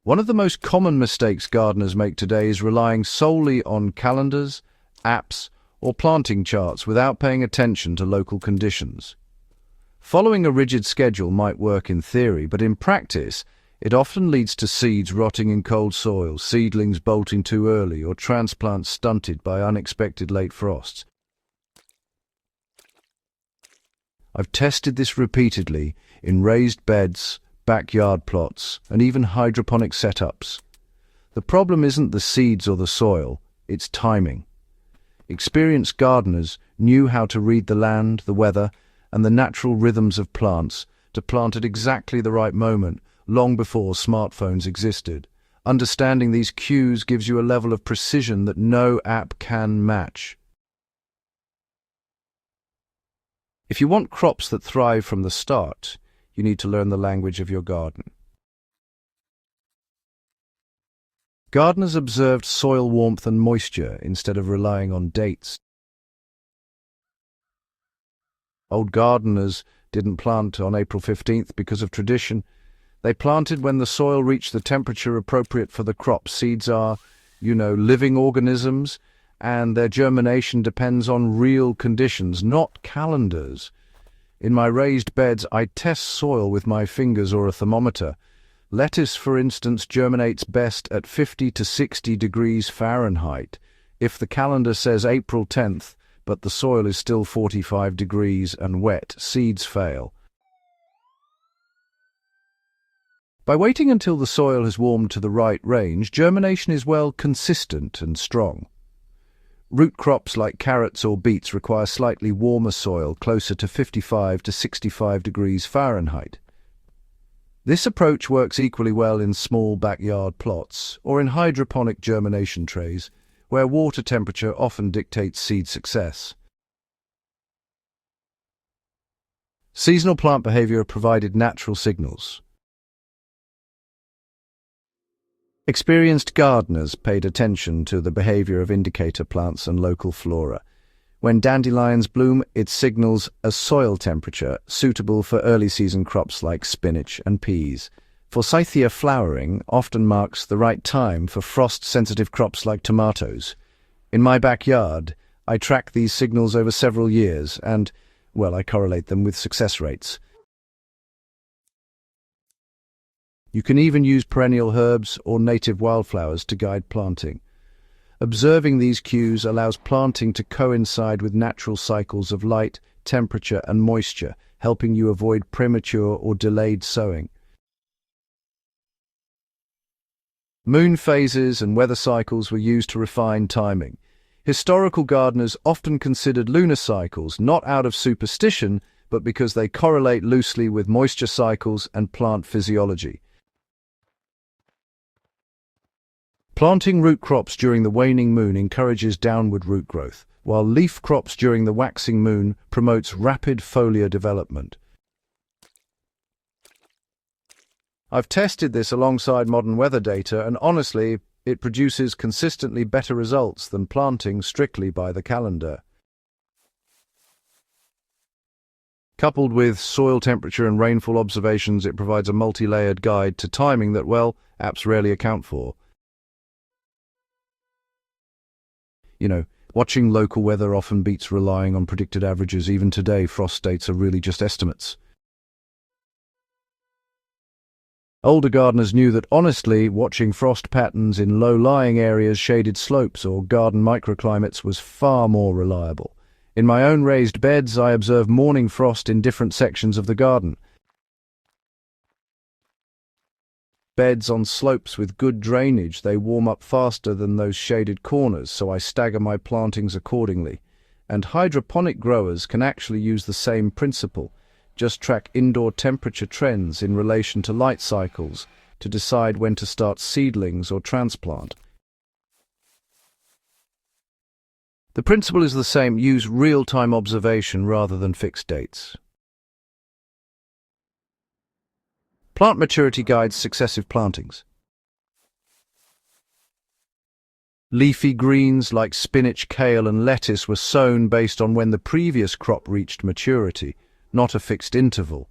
One of the most common mistakes gardeners make today is relying solely on calendars, apps, or planting charts without paying attention to local conditions. Following a rigid schedule might work in theory, but in practice, it often leads to seeds rotting in cold soil, seedlings bolting too early, or transplants stunted by unexpected late frosts. I've tested this repeatedly in raised beds, backyard plots, and even hydroponic setups. The problem isn't the seeds or the soil, it's timing. Experienced gardeners knew how to read the land, the weather, and the natural rhythms of plants to plant at exactly the right moment, long before smartphones existed. Understanding these cues gives you a level of precision that no app can match. If you want crops that thrive from the start, you need to learn the language of your garden. Gardeners observed soil warmth and moisture instead of relying on dates. Old gardeners didn't plant on April 15th because of tradition. They planted when the soil reached the temperature appropriate for the crop. Seeds are, living organisms, and their germination depends on real conditions, not calendars. In my raised beds, I test soil with my fingers or a thermometer. Lettuce, for instance, germinates best at 50 to 60 degrees Fahrenheit. If the calendar says April 10th, but the soil is still 45 degrees and wet, seeds fail. By waiting until the soil has warmed to the right range, germination is consistent and strong. Root crops like carrots or beets require slightly warmer soil, closer to 55 to 65 degrees Fahrenheit. This approach works equally well in small backyard plots or in hydroponic germination trays, where water temperature often dictates seed success. Seasonal plant behavior provided natural signals. Experienced gardeners paid attention to the behavior of indicator plants and local flora. When dandelions bloom, it signals a soil temperature suitable for early-season crops like spinach and peas. Forsythia flowering often marks the right time for frost-sensitive crops like tomatoes. In my backyard, I track these signals over several years and, I correlate them with success rates. You can even use perennial herbs or native wildflowers to guide planting. Observing these cues allows planting to coincide with natural cycles of light, temperature, and moisture, helping you avoid premature or delayed sowing. Moon phases and weather cycles were used to refine timing. Historical gardeners often considered lunar cycles not out of superstition, but because they correlate loosely with moisture cycles and plant physiology. Planting root crops during the waning moon encourages downward root growth, while leaf crops during the waxing moon promotes rapid foliar development. I've tested this alongside modern weather data, and honestly, it produces consistently better results than planting strictly by the calendar. Coupled with soil temperature and rainfall observations, it provides a multi-layered guide to timing that, apps rarely account for. Watching local weather often beats relying on predicted averages. Even today, frost dates are really just estimates. Older gardeners knew that, honestly, watching frost patterns in low-lying areas, shaded slopes, or garden microclimates was far more reliable. In my own raised beds, I observed morning frost in different sections of the garden. Beds on slopes with good drainage, they warm up faster than those shaded corners, so I stagger my plantings accordingly. And hydroponic growers can actually use the same principle. Just track indoor temperature trends in relation to light cycles to decide when to start seedlings or transplant. The principle is the same: use real-time observation rather than fixed dates. Plant maturity guides successive plantings. Leafy greens like spinach, kale, and lettuce were sown based on when the previous crop reached maturity, not a fixed interval.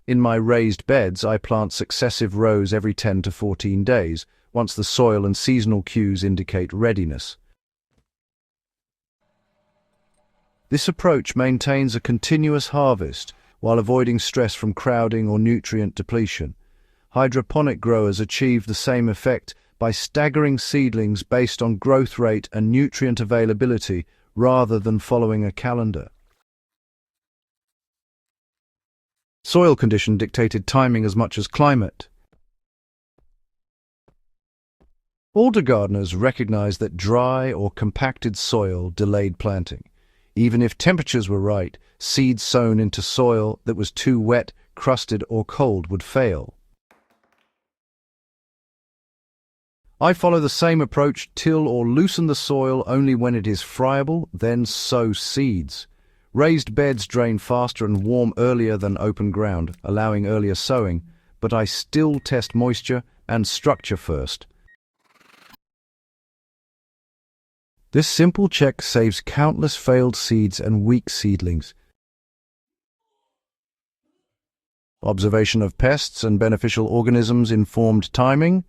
In my raised beds, I plant successive rows every 10 to 14 days, once the soil and seasonal cues indicate readiness. This approach maintains a continuous harvest while avoiding stress from crowding or nutrient depletion. Hydroponic growers achieve the same effect by staggering seedlings based on growth rate and nutrient availability rather than following a calendar. Soil condition dictated timing as much as climate. Older gardeners recognized that dry or compacted soil delayed planting. Even if temperatures were right, seeds sown into soil that was too wet, crusted, or cold would fail. I follow the same approach: till or loosen the soil only when it is friable, then sow seeds. Raised beds drain faster and warm earlier than open ground, allowing earlier sowing, but I still test moisture and structure first. This simple check saves countless failed seeds and weak seedlings. Observation of pests and beneficial organisms informed timing.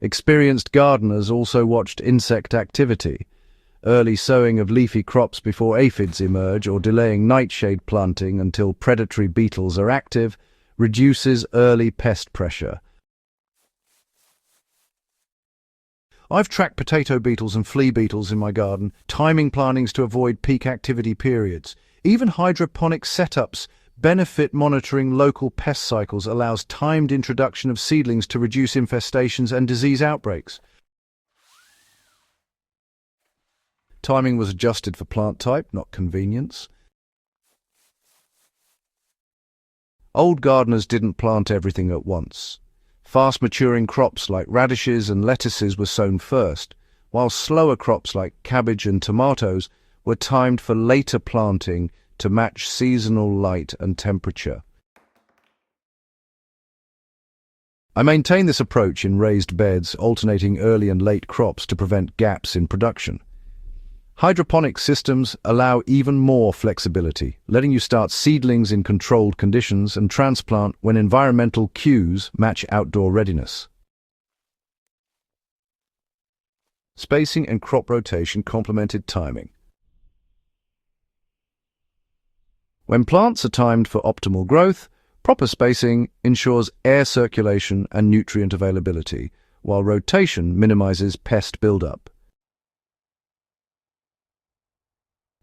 Experienced gardeners also watched insect activity. Early sowing of leafy crops before aphids emerge, or delaying nightshade planting until predatory beetles are active, reduces early pest pressure. I've tracked potato beetles and flea beetles in my garden, timing plantings to avoid peak activity periods. Even hydroponic setups benefit. Monitoring local pest cycles allows timed introduction of seedlings to reduce infestations and disease outbreaks. Timing was adjusted for plant type, not convenience. Old gardeners didn't plant everything at once. Fast-maturing crops like radishes and lettuces were sown first, while slower crops like cabbage and tomatoes were timed for later planting to match seasonal light and temperature. I maintain this approach in raised beds, alternating early and late crops to prevent gaps in production. Hydroponic systems allow even more flexibility, letting you start seedlings in controlled conditions and transplant when environmental cues match outdoor readiness. Spacing and crop rotation complemented timing. When plants are timed for optimal growth, proper spacing ensures air circulation and nutrient availability, while rotation minimizes pest buildup.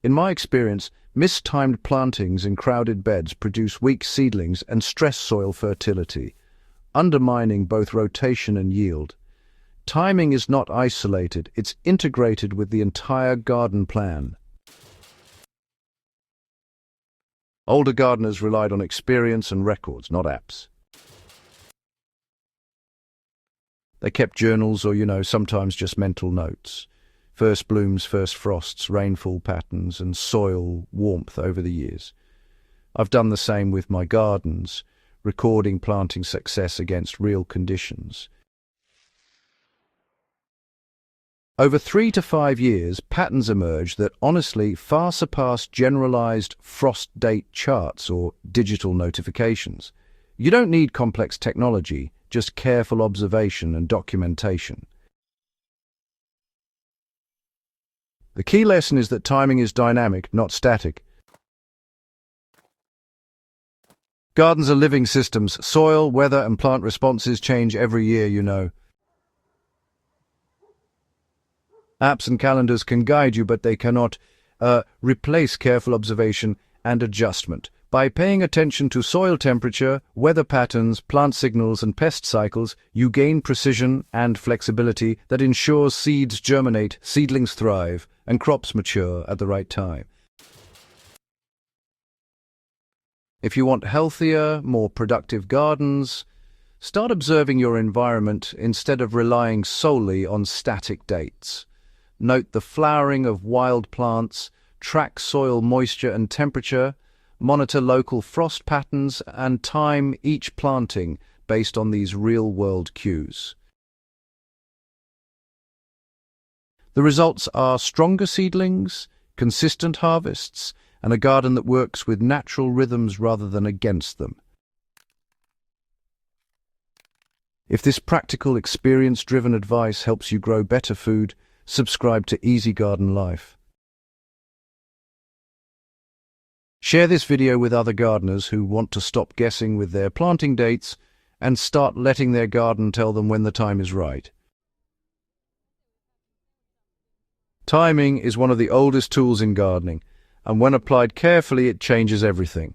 In my experience, mistimed plantings in crowded beds produce weak seedlings and stress soil fertility, undermining both rotation and yield. Timing is not isolated, it's integrated with the entire garden plan. Older gardeners relied on experience and records, not apps. They kept journals or, sometimes just mental notes. First blooms, first frosts, rainfall patterns, and soil warmth over the years. I've done the same with my gardens, recording planting success against real conditions. Over 3 to 5 years, patterns emerge that honestly far surpass generalized frost date charts or digital notifications. You don't need complex technology, just careful observation and documentation. The key lesson is that timing is dynamic, not static. Gardens are living systems. Soil, weather, and plant responses change every year. Apps and calendars can guide you, but they cannot replace careful observation and adjustment. By paying attention to soil temperature, weather patterns, plant signals, and pest cycles, you gain precision and flexibility that ensures seeds germinate, seedlings thrive, and crops mature at the right time. If you want healthier, more productive gardens, start observing your environment instead of relying solely on static dates. Note the flowering of wild plants, track soil moisture and temperature, monitor local frost patterns, and time each planting based on these real-world cues. The results are stronger seedlings, consistent harvests, and a garden that works with natural rhythms rather than against them. If this practical, experience-driven advice helps you grow better food, subscribe to Easy Garden Life. Share this video with other gardeners who want to stop guessing with their planting dates and start letting their garden tell them when the time is right. Timing is one of the oldest tools in gardening, and when applied carefully, it changes everything.